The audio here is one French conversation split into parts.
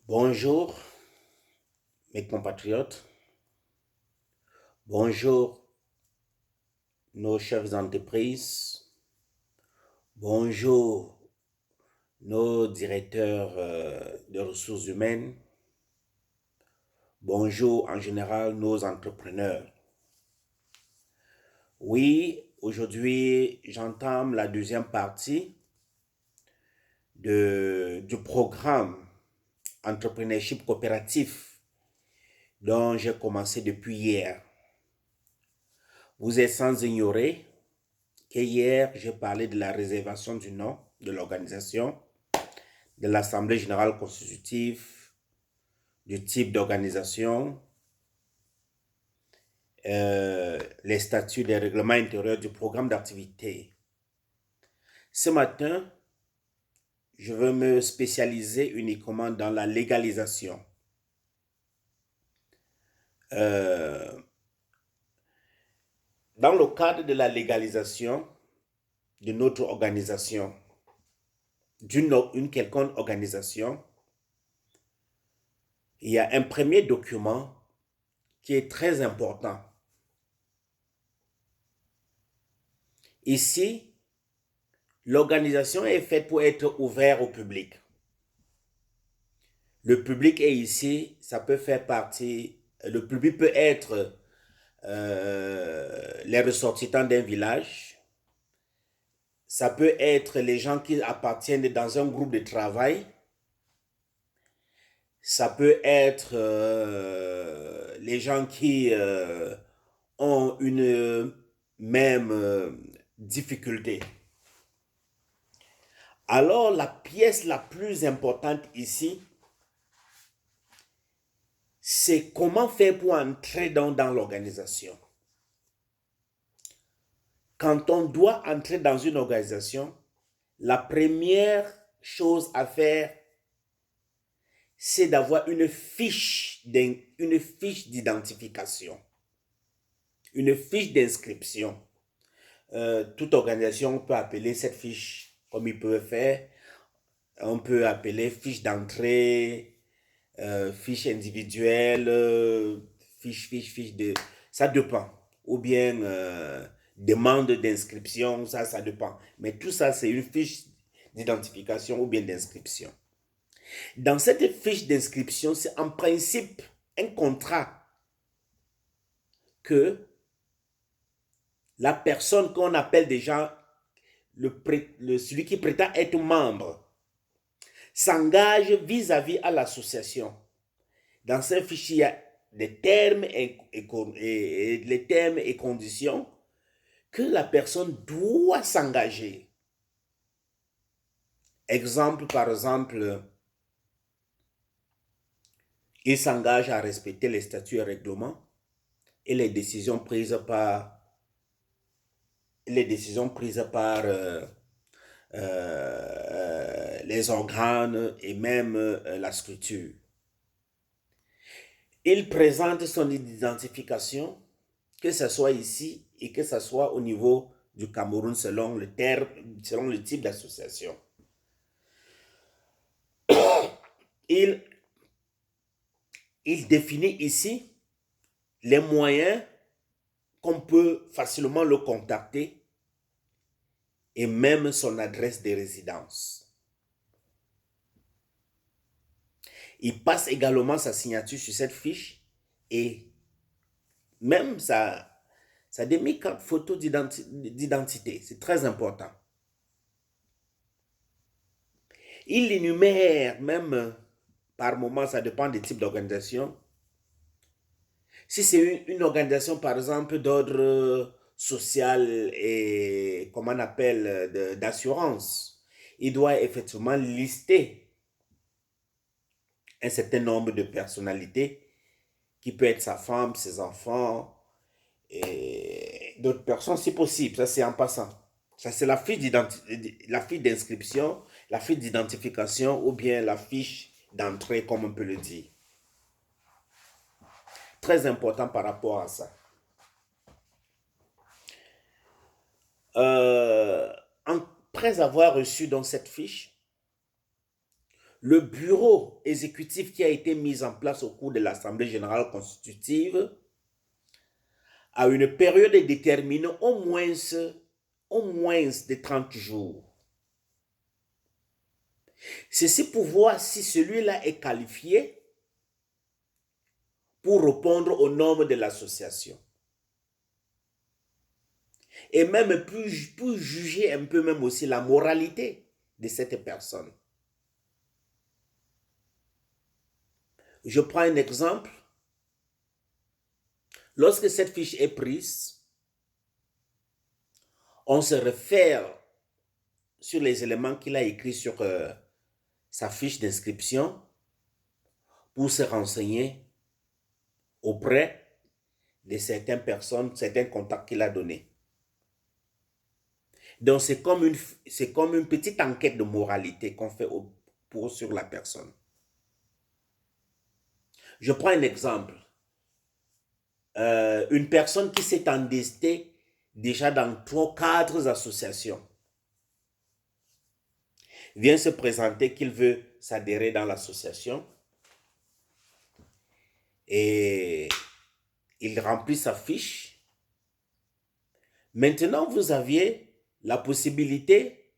Bonjour mes compatriotes, bonjour nos chefs d'entreprise, bonjour nos directeurs de ressources humaines, bonjour en général nos entrepreneurs. Oui, aujourd'hui j'entame la deuxième partie du programme Entrepreneurship coopératif dont j'ai commencé depuis hier. Vous êtes sans ignorer que hier, j'ai parlé de la réservation du nom de l'organisation, de l'Assemblée générale constitutive, du type d'organisation, les statuts, les règlements intérieurs du programme d'activité. Ce matin, je veux me spécialiser uniquement dans la légalisation. Dans le cadre de la légalisation de notre organisation, d'une quelconque organisation, il y a un premier document qui est très important. Ici, l'organisation est faite pour être ouverte au public. Le public est ici, ça peut faire partie, le public peut être les ressortissants d'un village, ça peut être les gens qui appartiennent dans un groupe de travail, ça peut être les gens qui ont une même difficulté. Alors, la pièce la plus importante ici, c'est comment faire pour entrer dans l'organisation. Quand on doit entrer dans une organisation, la première chose à faire, c'est d'avoir une fiche d'identification, une fiche d'inscription. Toute organisation peut appeler cette fiche comme ils peuvent faire. On peut appeler fiche d'entrée, fiche individuelle, fiche de... Ça dépend. Ou bien demande d'inscription, ça dépend. Mais tout ça, c'est une fiche d'identification ou bien d'inscription. Dans cette fiche d'inscription, c'est en principe un contrat que la personne qu'on appelle déjà celui qui prétend être membre s'engage vis-à-vis à l'association. Dans ce fichier, il y a des termes les termes et conditions que la personne doit s'engager. Exemple, par exemple, il s'engage à respecter les statuts et règlements et les décisions prises par les organes et même la structure. Il présente son identification, que ce soit ici et que ce soit au niveau du Cameroun selon le type d'association. Il définit ici les moyens qu'on peut facilement le contacter et même son adresse de résidence. Il passe également sa signature sur cette fiche et même sa demi-carte photo d'identité. C'est très important. Il énumère même, par moment, ça dépend des types d'organisation. Si c'est une organisation, par exemple, d'ordre social et, comment on appelle, d'assurance, il doit effectivement lister un certain nombre de personnalités qui peut être sa femme, ses enfants et d'autres personnes si possible. Ça, c'est en passant. Ça, c'est la fiche d'inscription, la fiche d'identification ou bien la fiche d'entrée, comme on peut le dire. Très important par rapport à ça. Après avoir reçu donc cette fiche, Le bureau exécutif qui a été mis en place au cours de l'Assemblée générale constitutive a une période déterminée au moins de 30 jours. Ceci pour voir si celui-là est qualifié pour répondre aux normes de l'association. Et même pour juger un peu même aussi la moralité de cette personne. Je prends un exemple. Lorsque cette fiche est prise, on se réfère sur les éléments qu'il a écrits sur sa fiche d'inscription pour se renseigner auprès de certaines personnes, certains contacts qu'il a donnés. Donc, c'est comme une petite enquête de moralité qu'on fait sur la personne. Je prends un exemple. Une personne qui s'est endettée déjà dans 3-4 associations vient se présenter qu'il veut s'adhérer dans l'association et il remplit sa fiche. Maintenant, vous aviez la possibilité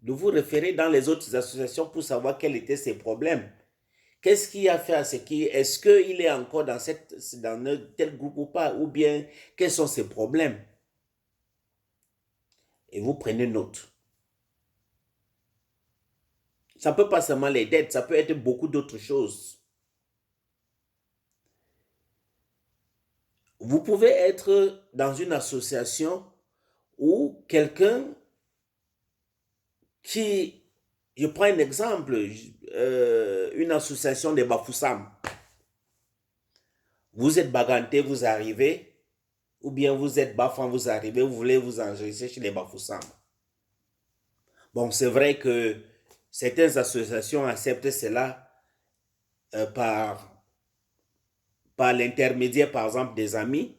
de vous référer dans les autres associations pour savoir quels étaient ses problèmes. Qu'est-ce qu'il a fait à ce qui est-ce qu'il est encore dans tel groupe ou pas, ou bien quels sont ses problèmes? Et vous prenez note. Ça ne peut pas seulement les dettes, ça peut être beaucoup d'autres choses. Vous pouvez être dans une association ou quelqu'un qui, je prends un exemple, une association des Bafoussam. Vous êtes Baganté, vous arrivez, ou bien vous êtes Bafan, vous arrivez, vous voulez vous enregistrer chez les Bafoussam. Bon, c'est vrai que certaines associations acceptent cela par l'intermédiaire, par exemple, des amis,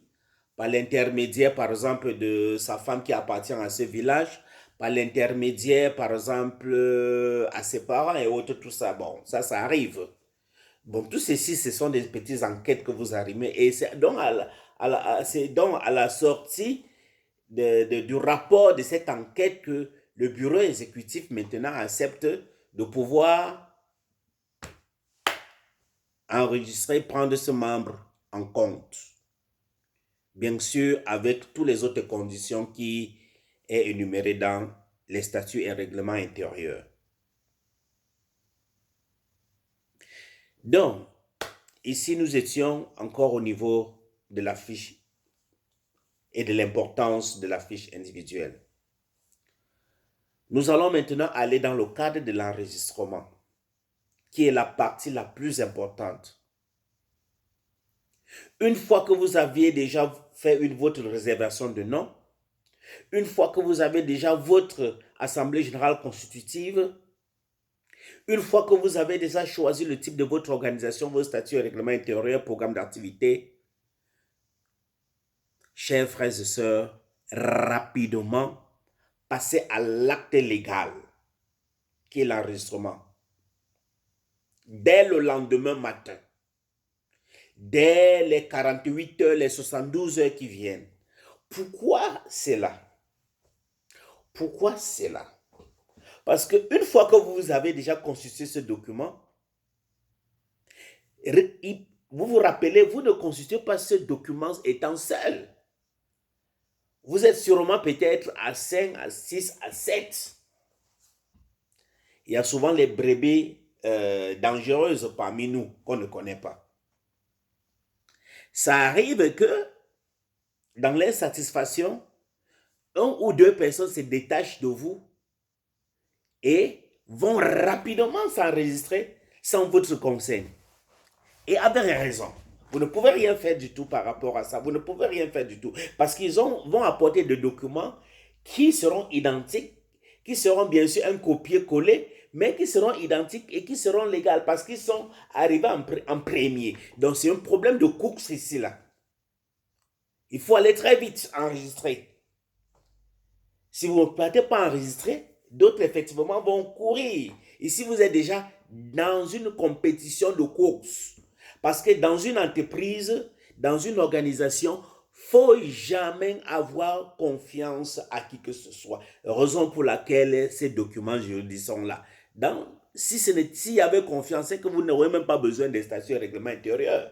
par l'intermédiaire, par exemple, de sa femme qui appartient à ce village, par l'intermédiaire, par exemple, à ses parents et autres, tout ça. Bon, ça arrive. Bon, tout ceci, ce sont des petites enquêtes que vous arrivez. Et c'est donc à la sortie du rapport de cette enquête que le bureau exécutif maintenant accepte de pouvoir enregistrer, prendre ce membre en compte. Bien sûr, avec toutes les autres conditions qui sont énumérées dans les statuts et règlements intérieurs. Donc, ici, nous étions encore au niveau de la fiche et de l'importance de la fiche individuelle. Nous allons maintenant aller dans le cadre de l'enregistrement, qui est la partie la plus importante. Une fois que vous aviez déjà fait votre réservation de nom, une fois que vous avez déjà votre assemblée générale constitutive, une fois que vous avez déjà choisi le type de votre organisation, vos statuts et règlements intérieurs, programme d'activité, chers frères et sœurs, rapidement, passez à l'acte légal, qui est l'enregistrement. Dès le lendemain matin, dès les 48 heures, les 72 heures qui viennent. Pourquoi cela? Pourquoi cela? Parce qu'une fois que vous avez déjà constitué ce document, vous vous rappelez, vous ne constituez pas ce document étant seul. Vous êtes sûrement peut-être à 5, à 6, à 7. Il y a souvent les brebis dangereuses parmi nous qu'on ne connaît pas. Ça arrive que dans l'insatisfaction, 1 ou 2 personnes se détachent de vous et vont rapidement s'enregistrer sans votre conseil. Et avec raison. Vous ne pouvez rien faire du tout par rapport à ça. Vous ne pouvez rien faire du tout. Parce qu'ils vont apporter des documents qui seront identiques, qui seront bien sûr un copier-coller, mais qui seront identiques et qui seront légaux parce qu'ils sont arrivés en premier. Donc c'est un problème de course ici, là. Il faut aller très vite enregistrer. Si vous ne partez pas enregistrer, d'autres effectivement vont courir. Ici, vous êtes déjà dans une compétition de course. Parce que dans une entreprise, dans une organisation, faut jamais avoir confiance à qui que ce soit. Raison pour laquelle ces documents juridiques sont là. S'il y avait confiance, c'est que vous n'aurez même pas besoin des statuts et règlements intérieurs.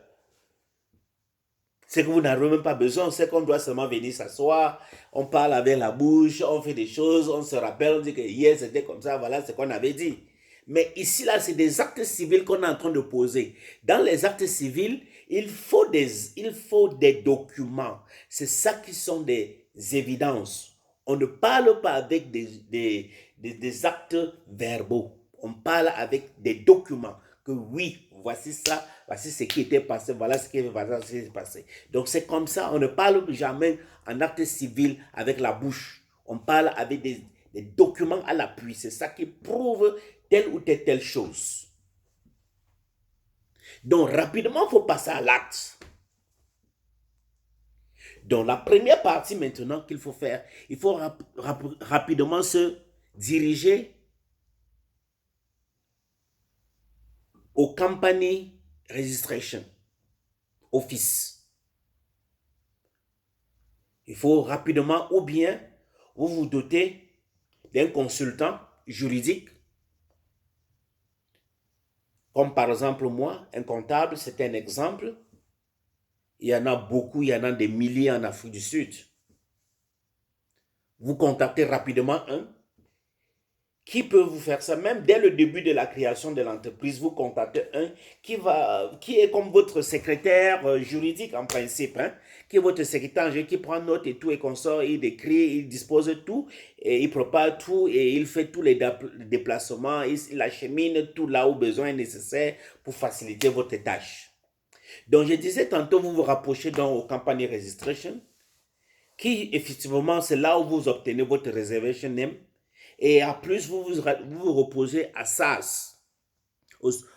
C'est que vous n'avez même pas besoin, c'est qu'on doit seulement venir s'asseoir, on parle avec la bouche, on fait des choses, on se rappelle, on dit que hier c'était comme ça, voilà ce qu'on avait dit. Mais ici, là, c'est des actes civils qu'on est en train de poser. Dans les actes civils, il faut des documents. C'est ça qui sont des évidences. On ne parle pas avec des actes verbaux. On parle avec des documents. Que oui, voici ça, voici ce qui était passé, voilà ce qui est passé. Donc c'est comme ça, on ne parle jamais en acte civil avec la bouche. On parle avec des documents à l'appui. C'est ça qui prouve telle ou telle chose. Donc rapidement, il faut passer à l'acte. Donc la première partie maintenant qu'il faut faire, il faut rapidement se diriger au Company Registration Office. Il faut rapidement, ou bien vous vous dotez d'un consultant juridique, comme par exemple moi, un comptable, c'est un exemple. Il y en a beaucoup, il y en a des milliers en Afrique du Sud. Vous contactez rapidement un qui peut vous faire ça. Même dès le début de la création de l'entreprise, vous contactez un qui est comme votre secrétaire juridique en principe, hein, qui est votre secrétaire qui prend note et tout et consort, il écrit, il dispose tout, et il prépare tout et il fait tous les déplacements, il achemine tout là où besoin est nécessaire pour faciliter votre tâche. Donc je disais tantôt, vous vous rapprochez donc au Company Registration, qui effectivement c'est là où vous obtenez votre reservation name. Et en plus, vous vous reposez à SAS.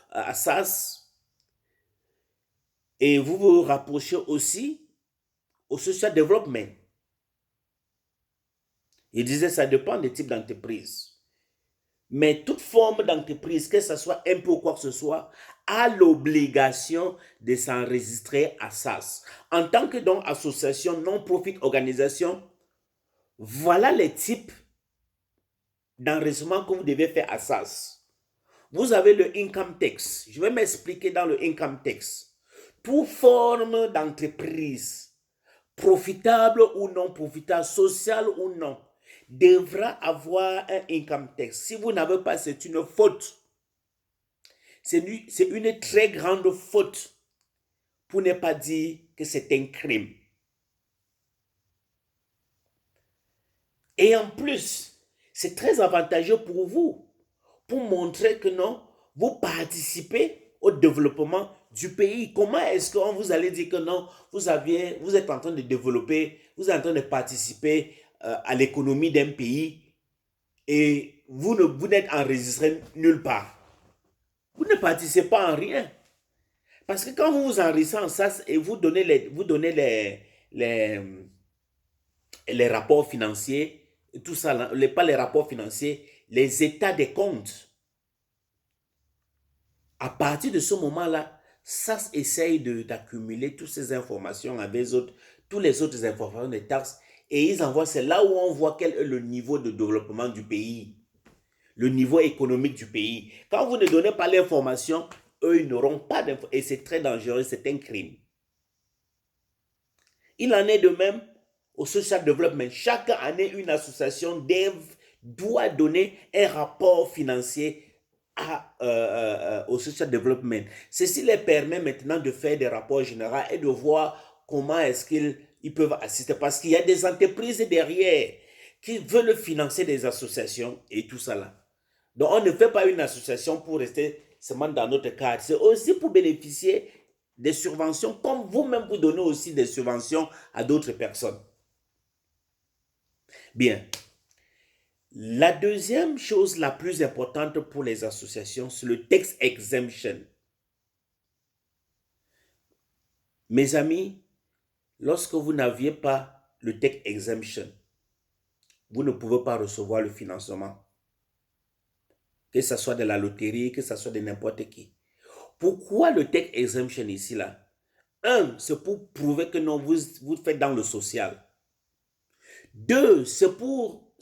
À SAS. Et vous vous rapprochez aussi au social development. Il disait ça dépend des types d'entreprise. Mais toute forme d'entreprise, que ce soit impôt ou quoi que ce soit, a l'obligation de s'enregistrer à SAS. En tant que donc association, non-profit organisation, voilà les types d'enregistrement que vous devez faire à SAS. Vous avez le income tax. Je vais m'expliquer dans le income tax. Toute forme d'entreprise, profitable ou non profitable, sociale ou non, devra avoir un income tax. Si vous n'avez pas, c'est une faute. C'est une très grande faute, pour ne pas dire que c'est un crime. Et en plus, c'est très avantageux pour vous, pour montrer que non, vous participez au développement du pays. Comment est-ce qu'on vous allez dire que non, vous êtes en train de développer, vous êtes en train de participer à l'économie d'un pays et vous n'êtes enregistré nulle part. Vous ne participez pas en rien. Parce que quand vous vous enregistrez en SAS et vous donnez les rapports financiers, tout ça, pas les rapports financiers, les états des comptes. À partir de ce moment-là, SAS essaye d'accumuler toutes ces informations avec toutes les autres informations des taxes et ils envoient, c'est là où on voit quel est le niveau de développement du pays, le niveau économique du pays. Quand vous ne donnez pas l'information, eux, ils n'auront pas d'information et c'est très dangereux, c'est un crime. Il en est de même au social development. Chaque année, une association doit donner un rapport financier au social development. Ceci les permet maintenant de faire des rapports généraux et de voir comment est-ce qu'ils peuvent assister. Parce qu'il y a des entreprises derrière qui veulent financer des associations et tout ça là. Donc on ne fait pas une association pour rester seulement dans notre cadre. C'est aussi pour bénéficier des subventions, comme vous-même vous donnez aussi des subventions à d'autres personnes. Bien. La deuxième chose la plus importante pour les associations, c'est le tax exemption. Mes amis, lorsque vous n'aviez pas le tax exemption, vous ne pouvez pas recevoir le financement. que ce soit de la loterie, que ce soit de n'importe qui. Pourquoi le tax exemption ici là? Un, c'est pour prouver que non, vous faites dans le social. Deux, c'est pour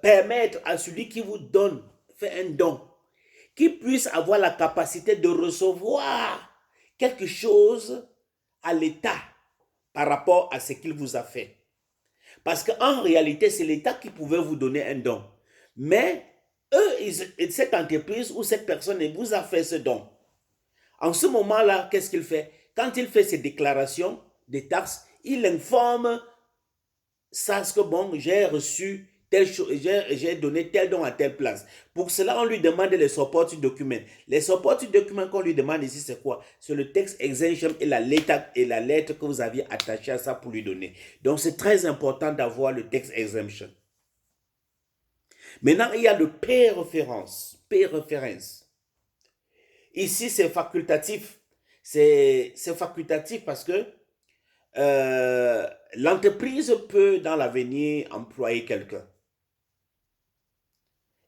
permettre à celui qui vous donne, fait un don, qu'il puisse avoir la capacité de recevoir quelque chose à l'État par rapport à ce qu'il vous a fait. Parce qu'en réalité, c'est l'État qui pouvait vous donner un don. Mais cette entreprise ou cette personne vous a fait ce don. En ce moment-là, qu'est-ce qu'il fait? Quand il fait ses déclarations des taxes, il informe ça, que bon, j'ai reçu telle chose, j'ai donné tel don à telle place. Pour cela, on lui demande les supporting documents. Les supporting documents qu'on lui demande ici, c'est quoi? C'est le tax exemption et la lettre que vous aviez attachée à ça pour lui donner. Donc, c'est très important d'avoir le tax exemption. Maintenant, il y a le pay reference. Pay reference. Ici, c'est facultatif. C'est facultatif parce que l'entreprise peut dans l'avenir employer quelqu'un.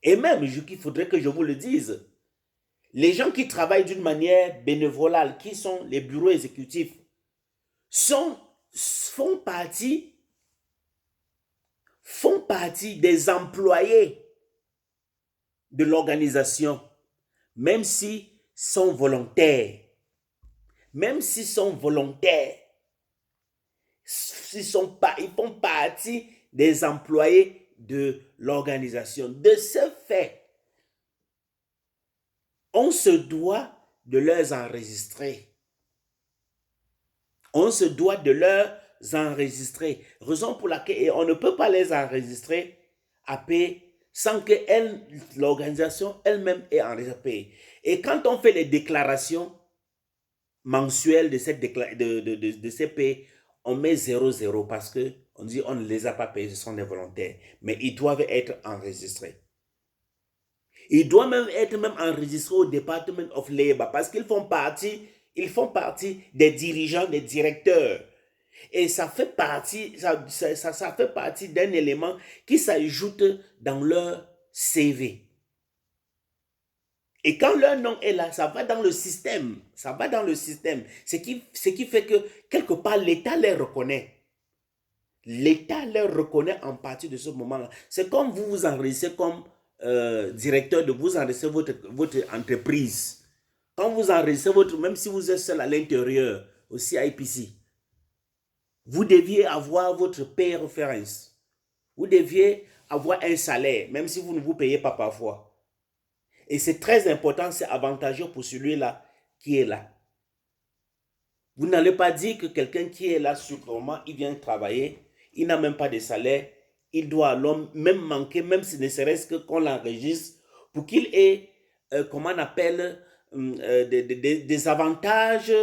Et même, il faudrait que je vous le dise, les gens qui travaillent d'une manière bénévolale, qui sont les bureaux exécutifs, font partie des employés de l'organisation, même s'ils sont volontaires. Même s'ils sont volontaires, ils font partie des employés de l'organisation. De ce fait, on se doit de les enregistrer. On se doit de les enregistrer. Raison pour laquelle on ne peut pas les enregistrer à paix sans que l'organisation elle-même ait enregistré. Et quand on fait les déclarations mensuelles de ces paies, on met 0,0 parce qu'on dit on ne les a pas payés, ce sont des volontaires. Mais ils doivent être enregistrés. Ils doivent même être enregistrés au Department of Labor parce qu'ils font partie des dirigeants, des directeurs. Et ça fait partie d'un élément qui s'ajoute dans leur CV. Et quand leur nom est là, ça va dans le système. Ça va dans le système. Ce qui fait que, quelque part, l'État les reconnaît. L'État les reconnaît en partie de ce moment-là. C'est comme vous vous enregistrez comme directeur, vous enregistrez votre entreprise. Quand vous enregistrez même si vous êtes seul à l'intérieur, aussi à IPC, vous deviez avoir votre pay référence. Vous deviez avoir un salaire, même si vous ne vous payez pas parfois. Et c'est très important, c'est avantageux pour celui-là qui est là. Vous n'allez pas dire que quelqu'un qui est là sûrement, il vient travailler, il n'a même pas de salaire, il doit même manquer, même si ne serait-ce que qu'on l'enregistre, pour qu'il ait, comment on appelle, des avantages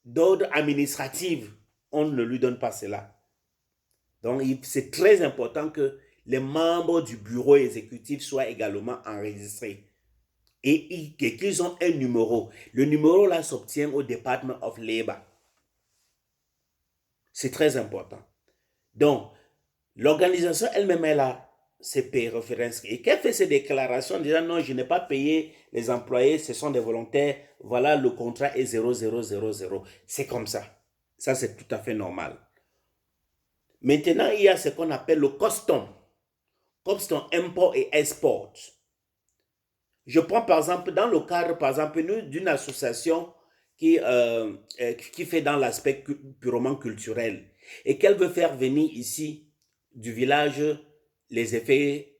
d'ordre administratif. On ne lui donne pas cela. Donc, c'est très important que les membres du bureau exécutif soient également enregistrés. Et qu'ils ont un numéro. Le numéro là s'obtient au Department of Labor. C'est très important. Donc, l'organisation elle-même, elle a ses pay références. Et qu'elle fait ses déclarations en disant non, je n'ai pas payé les employés, ce sont des volontaires, voilà, le contrat est 0,000. C'est comme ça. Ça, c'est tout à fait normal. Maintenant, il y a ce qu'on appelle le custom. Custom import et export. Je prends par exemple, dans le cadre, par exemple, d'une association qui fait dans l'aspect purement culturel et qu'elle veut faire venir ici du village les effets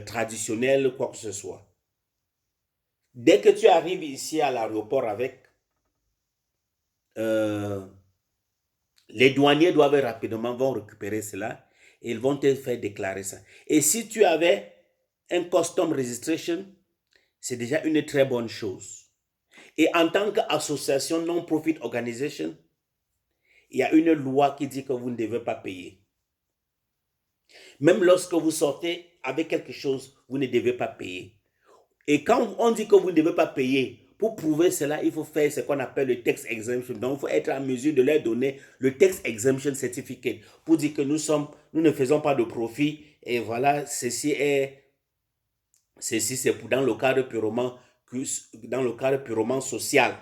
traditionnels, quoi que ce soit. Dès que tu arrives ici à l'aéroport avec, les douaniers vont récupérer cela et ils vont te faire déclarer ça. Et si tu avais un custom registration, c'est déjà une très bonne chose. Et en tant qu'association non-profit organization, il y a une loi qui dit que vous ne devez pas payer. Même lorsque vous sortez avec quelque chose, vous ne devez pas payer. Et quand on dit que vous ne devez pas payer, pour prouver cela, il faut faire ce qu'on appelle le tax exemption. Donc, il faut être en mesure de leur donner le tax exemption certificate pour dire que nous ne faisons pas de profit et voilà, ceci est Ceci, c'est dans le cadre purement social.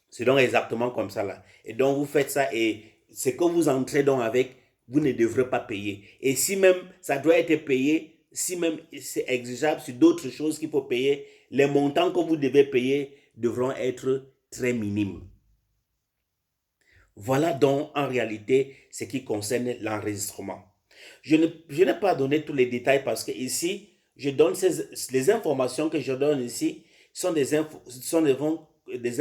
C'est donc exactement comme ça là. Et donc, vous faites ça et ce que vous entrez donc avec, vous ne devrez pas payer. Et si même ça doit être payé, si même c'est exigeable sur d'autres choses qu'il faut payer, les montants que vous devez payer devront être très minimes. Voilà donc en réalité ce qui concerne l'enregistrement. Je n'ai pas donné tous les détails parce que ici, je donne les informations que je donne ici sont des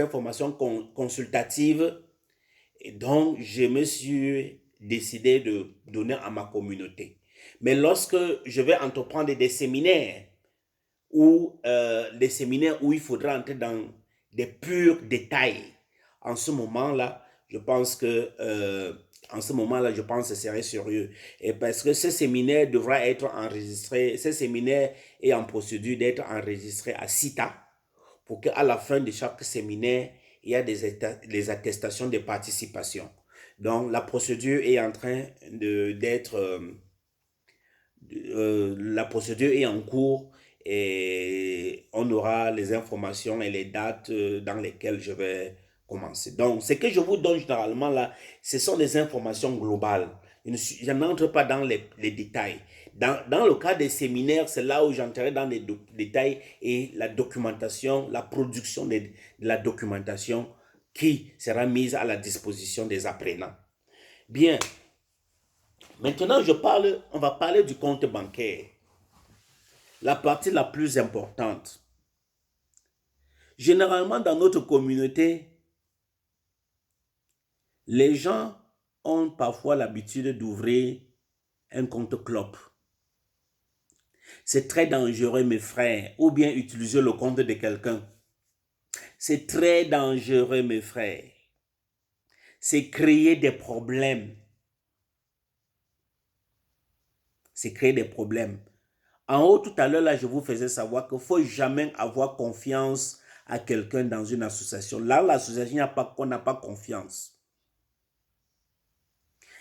informations consultatives et donc je me suis décidé de donner à ma communauté. Mais lorsque je vais entreprendre des séminaires où il faudra entrer dans des purs détails, en ce moment-là, je pense que ce serait sérieux. Et parce que ce séminaire devra être enregistré, ce séminaire est en procédure d'être enregistré à CITA pour qu'à la fin de chaque séminaire, il y a des attestations de participation. Donc, la procédure est en train la procédure est en cours et on aura les informations et les dates dans lesquelles je vais commencer. Donc, ce que je vous donne généralement là, ce sont des informations globales. Je n'entre pas dans les détails. Dans le cas des séminaires, c'est là où j'entrerai dans les détails et la documentation, la production de la documentation qui sera mise à la disposition des apprenants. Bien, maintenant on va parler du compte bancaire. La partie la plus importante. Généralement, dans notre communauté, les gens ont parfois l'habitude d'ouvrir un compte clope. C'est très dangereux, mes frères, ou bien utiliser le compte de quelqu'un. C'est très dangereux, mes frères. C'est créer des problèmes. C'est créer des problèmes. En haut, tout à l'heure, là, je vous faisais savoir qu'il ne faut jamais avoir confiance à quelqu'un dans une association. Là, l'association, on n'a pas confiance.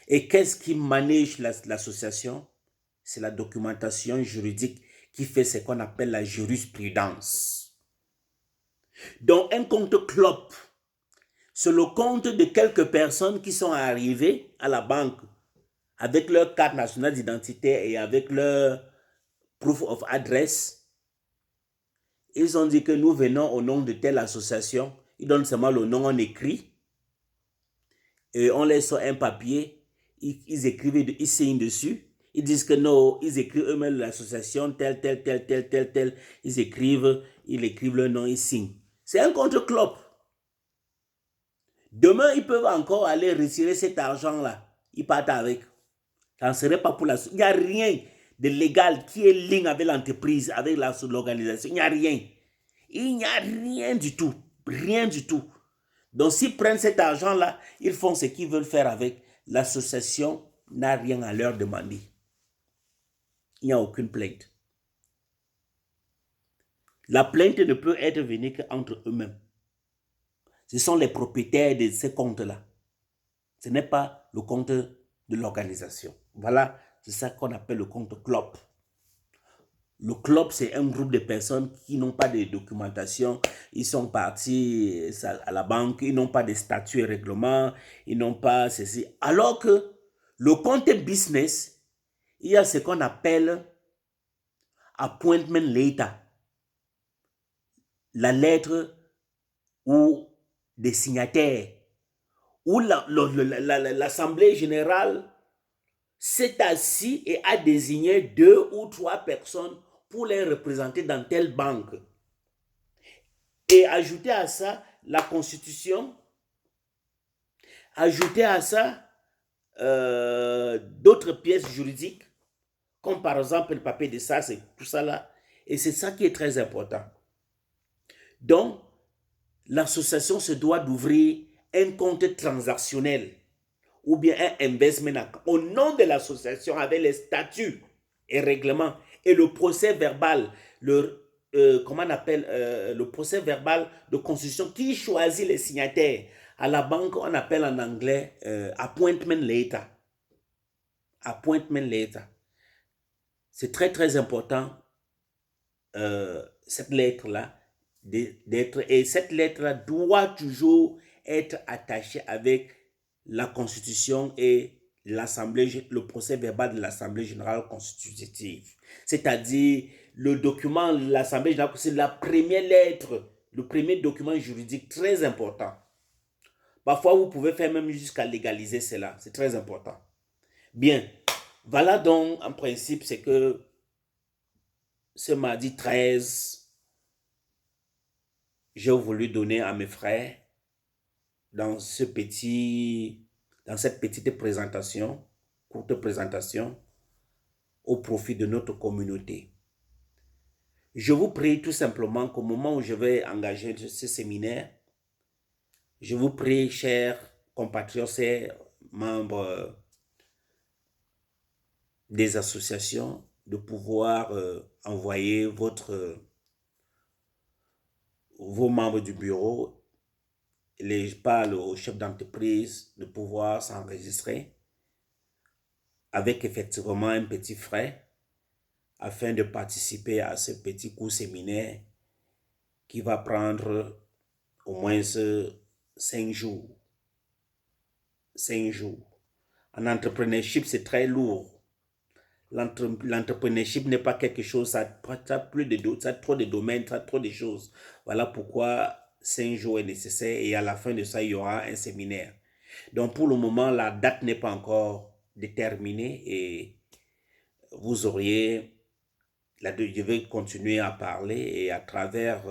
Et qu'est-ce qui manage l'association? C'est la documentation juridique qui fait ce qu'on appelle la jurisprudence. Donc, un compte clope, c'est le compte de quelques personnes qui sont arrivées à la banque avec leur carte nationale d'identité et avec leur proof of address. Ils ont dit que nous venons au nom de telle association. Ils donnent seulement le nom, on écrit. Et on laisse un papier. Ils écrivent, ils signent dessus. Ils disent que non, ils écrivent eux-mêmes l'association, tel. Ils écrivent leur nom, ils signent. C'est un compte clope. Demain, ils peuvent encore aller retirer cet argent-là. Ils partent avec. Ça ne serait pas pour la... Il n'y a rien de légal qui est ligne avec l'entreprise, avec l'organisation. Il n'y a rien. Il n'y a rien du tout. Rien du tout. Donc, s'ils prennent cet argent-là, ils font ce qu'ils veulent faire avec. L'association n'a rien à leur demander. Il n'y a aucune plainte. La plainte ne peut être venue qu'entre eux-mêmes. Ce sont les propriétaires de ces comptes-là. Ce n'est pas le compte de l'organisation. Voilà, c'est ça qu'on appelle le compte clope. Le club, c'est un groupe de personnes qui n'ont pas de documentation. Ils sont partis à la banque, ils n'ont pas de statut et règlement, ils n'ont pas ceci. Alors que le compte business, il y a ce qu'on appelle appointment letter. La lettre ou des signataires. Où l'Assemblée générale s'est assise et a désigné 2 ou 3 personnes pour les représenter dans telle banque. Et ajouter à ça la constitution, ajouter à ça d'autres pièces juridiques, comme par exemple le papier de ça, c'est tout ça là. Et c'est ça qui est très important. Donc, l'association se doit d'ouvrir un compte transactionnel ou bien un investment account au nom de l'association avec les statuts et règlements et le procès verbal, le procès verbal de constitution qui choisit les signataires. À la banque, on appelle en anglais appointment letter. Appointment letter. C'est très, très important cette lettre-là, et cette lettre-là doit toujours être attachée avec la Constitution et le procès verbal de l'Assemblée générale constitutive. C'est-à-dire, le document, l'Assemblée générale, c'est la première lettre, le premier document juridique très important. Parfois, vous pouvez faire même jusqu'à légaliser cela. C'est très important. Bien. Voilà donc, en principe, c'est que ce mardi 13, j'ai voulu donner à mes frères dans cette petite présentation, courte présentation, au profit de notre communauté. Je vous prie tout simplement qu'au moment où je vais engager ce séminaire, je vous prie, chers compatriotes et membres des associations, de pouvoir envoyer vos membres du bureau, je parle aux chefs d'entreprise, de pouvoir s'enregistrer avec effectivement un petit frais afin de participer à ce petit cours séminaire qui va prendre au moins 5 jours. 5 jours. En entrepreneurship, c'est très lourd. L'entrepreneurship n'est pas quelque chose, ça a trop de domaines, ça a trop de choses. Voilà pourquoi 5 jours est nécessaire et à la fin de ça, il y aura un séminaire. Donc pour le moment, la date n'est pas encore déterminée et vous auriez, je vais continuer à parler et à travers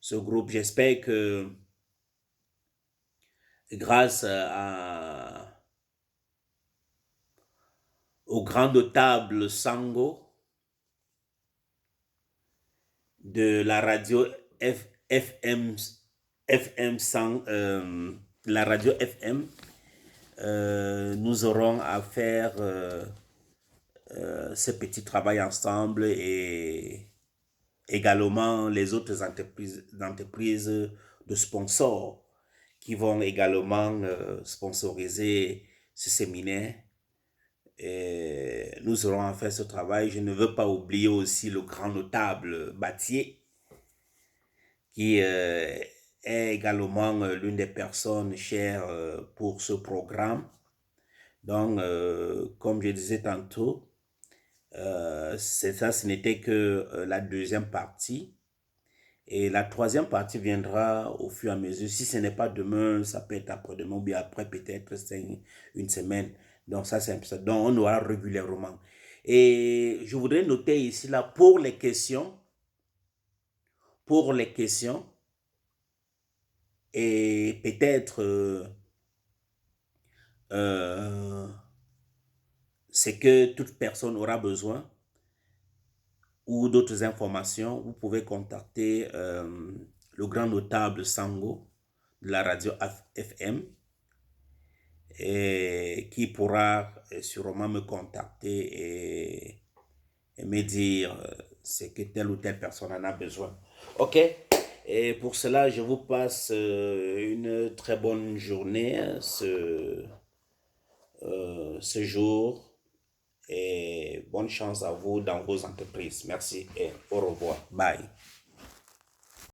ce groupe, j'espère que grâce au grand notable Sango de la radio FM 100, la radio FM, nous aurons à faire ce petit travail ensemble et également les autres entreprises de sponsors qui vont également sponsoriser ce séminaire. Et nous aurons à faire ce travail. Je ne veux pas oublier aussi le grand notable Battier, qui est également l'une des personnes chères pour ce programme. Donc, comme je disais tantôt, ce n'était que la deuxième partie. Et la troisième partie viendra au fur et à mesure. Si ce n'est pas demain, ça peut être après-demain, ou bien après peut-être une semaine. Donc ça, c'est un peu ça. Donc on aura régulièrement. Et je voudrais noter ici, là, pour les questions, et peut-être c'est que toute personne aura besoin ou d'autres informations, vous pouvez contacter le grand notable Sango de la radio FM et qui pourra sûrement me contacter et me dire ce que telle ou telle personne en a besoin. Ok? Et pour cela, je vous passe une très bonne journée ce jour et bonne chance à vous dans vos entreprises. Merci et au revoir. Bye.